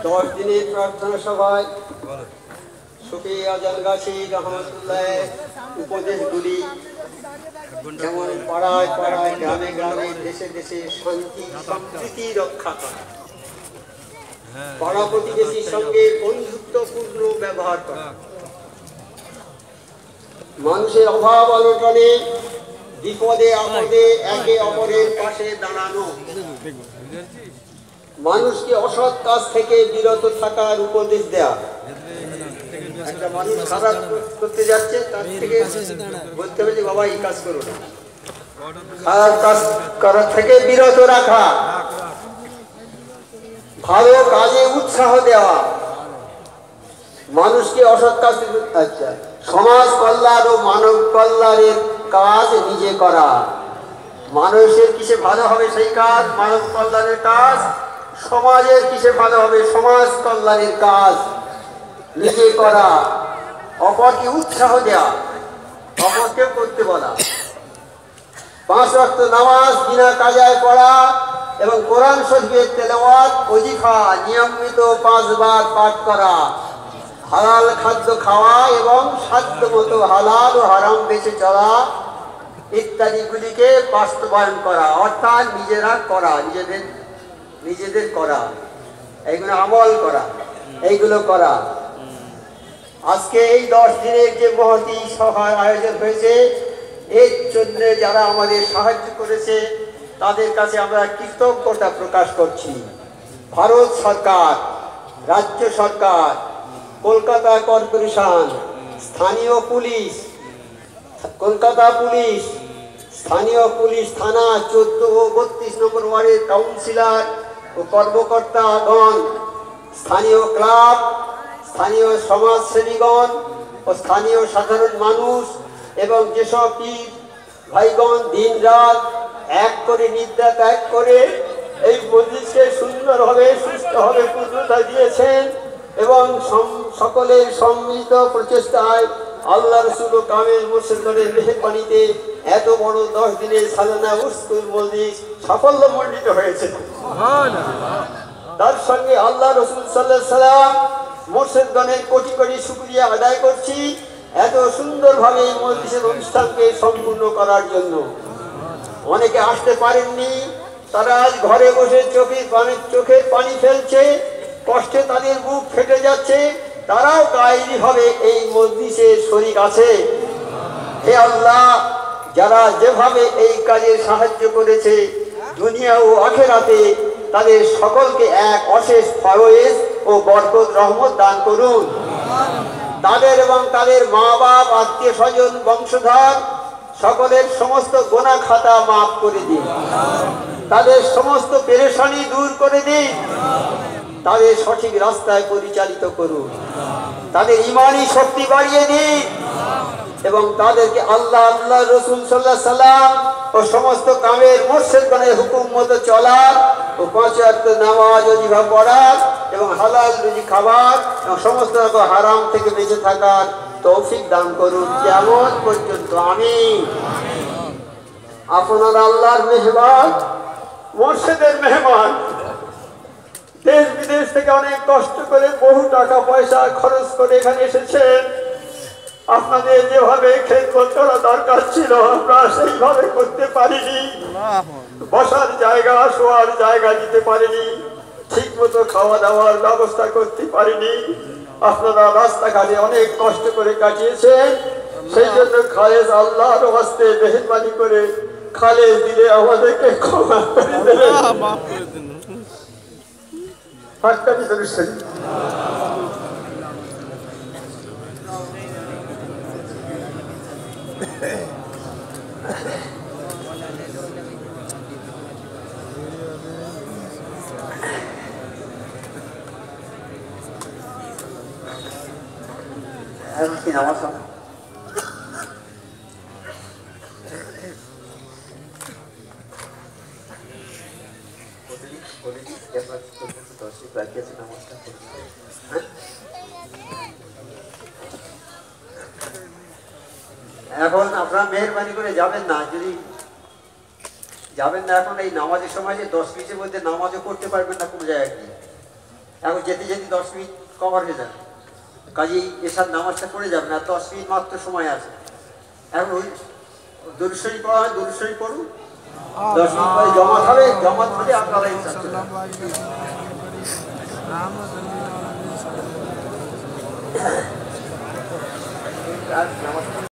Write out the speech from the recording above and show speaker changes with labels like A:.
A: 10 দিনের প্রার্থনা সভায় সুফিয়া জালগাছি রহমতুল্লাহ উপদেশগুলি যেমন পাড়ায় পাড়ায় গ্রামে গ্রামে দেশে দেশে শান্তি সম্প্রীতি রক্ষা করা, পাড়া প্রতিবেশীর সঙ্গে বন্ধুত্বপূর্ণ ব্যবহার করা, মানুষের অভাব অনটনে বিপদে আপদে একে অপরের পাশে দাঁড়ানো, মানুষকে অসৎ কাজ থেকে বিরত থাকার উপদেশ দেয়া। একটা মানুষ খারাপ করতে যাচ্ছে তার থেকে বলতে হবে যে বাবা এই কাজ করো না, খারাপ কাজ করার থেকে বিরত রাখা, ভালো কাজে উৎসাহ দেওয়া, মানুষকে অসৎ কাজ থেকে সমাজ কল্যাণ ও মানব কল্যাণের কাজ নিজে করা। মানুষের কিসে ভালো হবে সেই কাজ মানব কল্যাণের কাজ, সমাজের কিসে ভালো হবে সমাজ কল্যাণের কাজ নিজে করা, অপরকে উৎসাহ দেওয়া, অপরকে করতে বলা, 5 ওয়াক্ত নামাজ বিনা কাজায় পড়া এবং কোরআন শরীফের তেলাওয়াত ওজিফা নিয়মিত 5 বার পাঠ করা, হালাল খাদ্য খাওয়া এবং সাধ্যমতো হালাল ও হারাম বেঁচে চলা ইত্যাদিগুলিকে বাস্তবায়ন করা, অর্থাৎ নিজেরা করা, নিজেদের করা, এইগুলো আমল করা, এইগুলো করা। আজকে এই 10 দিনের যে মহতী সভার আয়োজন হয়েছে এর জন্য যারা আমাদের সাহায্য করেছে তাদের কাছে আমরা কৃতজ্ঞতা প্রকাশ করছি। ভারত সরকার, রাজ্য সরকার, কলকাতা কর্পোরেশন, স্থানীয় পুলিশ, কলকাতা পুলিশ, স্থানীয় পুলিশ থানা 14 ও 32 নম্বর ওয়ার্ডের কাউন্সিলর ও কর্মকর্তাগণ, স্থানীয় ক্লাব, স্থানীয় সমাজসেবীগণ ও স্থানীয় সাধারণ মানুষ এবং যেসব পীর ভাইগণ দিন রাত এক করে নিদ্রা ত্যাগ করে এই মসজিদকে সুন্দরভাবে সুস্থভাবে পূর্ণতা দিয়েছেন এবং সকলের সম্মিলিত প্রচেষ্টায় আল্লাহ রসুল ও কামেল মুর্শিদের মেহেরবানিতে এত বড় 10 দিনের সালানা উরসুল মজলিস সাফল্যমণ্ডিত হয়েছে। তার সঙ্গে আল্লাহ রসুল সাল্লাল্লাহু আলাইহি সাল্লাম মুর্শিদগণের কোটি কোটি শুকরিয়া আদায় করছি এত সুন্দরভাবে এই মজলিসের অনুষ্ঠানকে সম্পূর্ণ করার জন্য। অনেকে আসতে পারেননি, তারা আজ ঘরে বসে চোখের পানি ফেলছে, কষ্টে তাদের বুক ফেটে যাচ্ছে, তারাও গায়েবী হবে এই মজলিসে শরীক আছে। হে আল্লাহ, যারা যেভাবে এই কাজে সাহায্য করেছে দুনিয়া ও আখিরাতে তাদের সকলকে এক অশেষ ফয়েজ ও বরকত রহমত দান করুন। তাদের এবং তাদের মা বাপ আত্মীয় স্বজন বংশধর সকলের সমস্ত গুনাহ খাতা মাফ করে দিন, তাদের সমস্ত পেরেশানি দূর করে দিন, তাদের সঠিক রাস্তায় পরিচালিত করুন, তাদের ঈমানি শক্তি বাড়িয়ে দিন এবং তাদেরকে আল্লাহ আল্লাহ রসুল সাল্লাল্লাহু আলাইহি সাল্লাম ও সমস্ত কামের মুর্শিদগণের হুকুম মতো চলার ও 5 ওয়াক্ত নামাজ ওজিফা পড়ার এবং হালাল রুজি খাবার এবং সমস্ত রকম হারাম থেকে বেঁচে থাকার তৌফিক দান করুন কিয়ামত পর্যন্ত। আমিন। আপনারা আল্লাহর মেহমান, মুর্শিদের মেহমান, দেশ বিদেশ থেকে অনেক কষ্ট করে বহু টাকা পয়সা খরচ করে এখানে এসেছেন। আপনাদের যেভাবে খেদমত করা দরকার ছিল আমরা সেইভাবে করতে পারিনি, বসার জায়গা শোয়ার জায়গা দিতে পারিনি, ঠিক মতো খাওয়া দাওয়ার ব্যবস্থা করতে পারিনি। আপনারা রাস্তাঘাটে অনেক কষ্ট করে কাটিয়েছেন, সেই জন্য খালেজ আল্লাহর হস্তে মেহেরবানি করে খালেজ দিলে আমাদেরকে ক্ষমা করে দেবেন। হাতটা ভিতরে সরি। নামাজ এখন আপনারা মেহেরবানি করে যাবেন না, যদি যাবেন না এখন এই নামাজের সময় যে 10 মিনিটের মধ্যে নামাজও করতে পারবেন না কোনো জায়গায় গিয়ে। এখন যেতে যেতে 10 মিনিট কভার হয়ে যাবে। কাজেই এসার নামাজটা পড়ে যাবে না, 10 মিনিট মাত্র সময় আছে। এখন ওই দরুদ শরীফ পড়া হয়, দরুদ শরীফ পড়ুন, 10 মিনিট পরে জমাত হলে আপনারা ইনশাআল্লাহ চলে যাবেন।